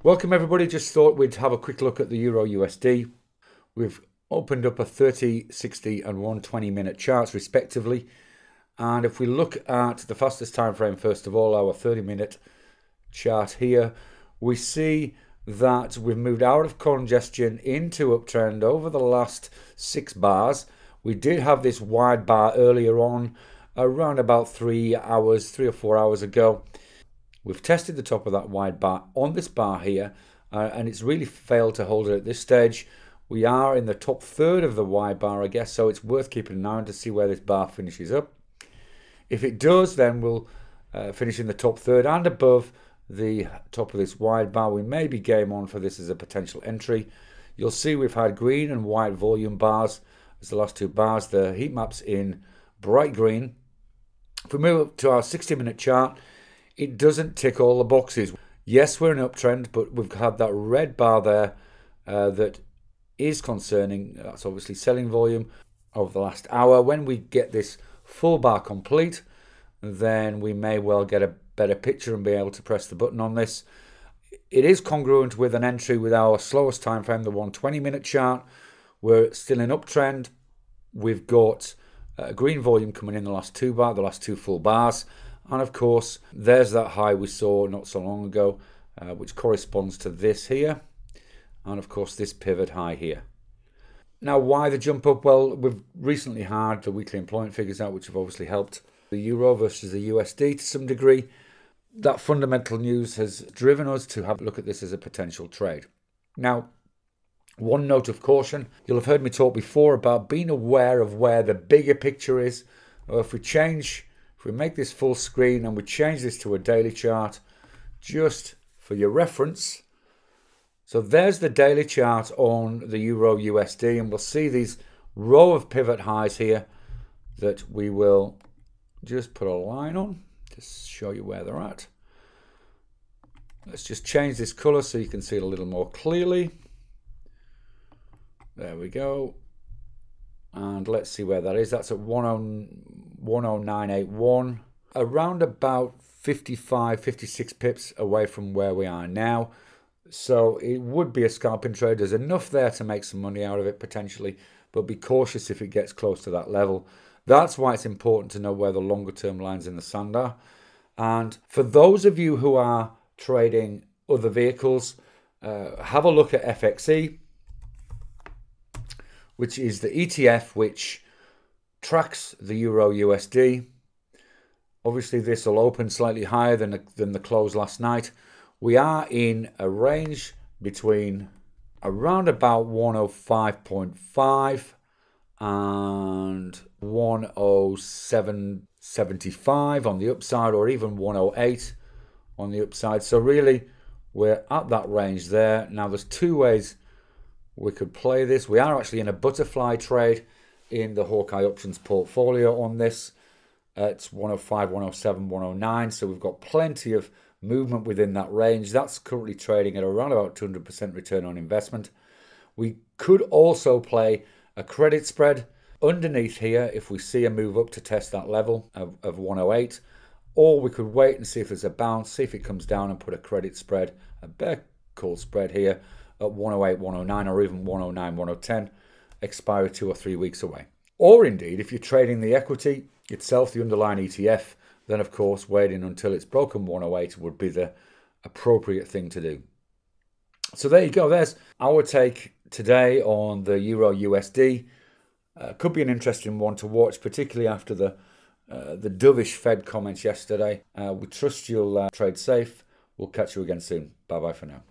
Welcome everybody, just thought we'd have a quick look at the Euro USD. We've opened up a 30, 60 and 120 minute charts respectively. And if we look at the fastest time frame, first of all, our 30-minute chart here, we see that we've moved out of congestion into uptrend over the last 6 bars. We did have this wide bar earlier on, around about 3 or 4 hours ago. We've tested the top of that wide bar on this bar here, and it's really failed to hold it at this stage. We are in the top third of the wide bar, I guess, so it's worth keeping an eye on to see where this bar finishes up. If it does, then we'll finish in the top third and above the top of this wide bar. We may be game on for this as a potential entry. You'll see we've had green and white volume bars as the last 2 bars. The heat map's in bright green. If we move up to our 60-minute chart, it doesn't tick all the boxes. Yes, we're in an uptrend, but we've had that red bar there that is concerning. That's obviously selling volume over the last hour. When we get this full bar complete, then we may well get a better picture and be able to press the button on this. It is congruent with an entry with our slowest time frame, the 120-minute chart. We're still in uptrend. We've got green volume coming in the last 2 full bars. And of course, there's that high we saw not so long ago, which corresponds to this here. And of course, this pivot high here. Now, why the jump up? Well, we've recently had the weekly employment figures out, which have obviously helped the euro versus the USD to some degree. That fundamental news has driven us to have a look at this as a potential trade. Now, one note of caution, you'll have heard me talk before about being aware of where the bigger picture is. If we make this full screen and we change this to a daily chart, just for your reference. So there's the daily chart on the Euro USD, and we'll see these row of pivot highs here that we will just put a line on to show you where they're at. Let's just change this color so you can see it a little more clearly. There we go. And let's see where that is. That's at 10981, around about 55, 56 pips away from where we are now. So it would be a scalping trade. There's enough there to make some money out of it potentially, but be cautious if it gets close to that level. That's why it's important to know where the longer term lines in the sand are. And for those of you who are trading other vehicles, have a look at FXE, which is the ETF which tracks the Euro USD. Obviously, this will open slightly higher than the close last night. We are in a range between around about 105.5 and 107.75 on the upside, or even 108 on the upside. So really, we're at that range there. Now, there's 2 ways we could play this. We are actually in a butterfly trade in the Hawkeye options portfolio on this. It's 105, 107, 109. So we've got plenty of movement within that range. That's currently trading at around about 200% return on investment. We could also play a credit spread underneath here if we see a move up to test that level of 108. Or we could wait and see if there's a bounce, see if it comes down and put a credit spread, a bear call spread here at 108, 109, or even 109, 110, expiry 2 or 3 weeks away. Or indeed, if you're trading the equity itself, the underlying ETF, then of course waiting until it's broken 108 would be the appropriate thing to do. So there you go. There's our take today on the Euro USD. Could be an interesting one to watch, particularly after the dovish Fed comments yesterday. We trust you'll trade safe. We'll catch you again soon. Bye-bye for now.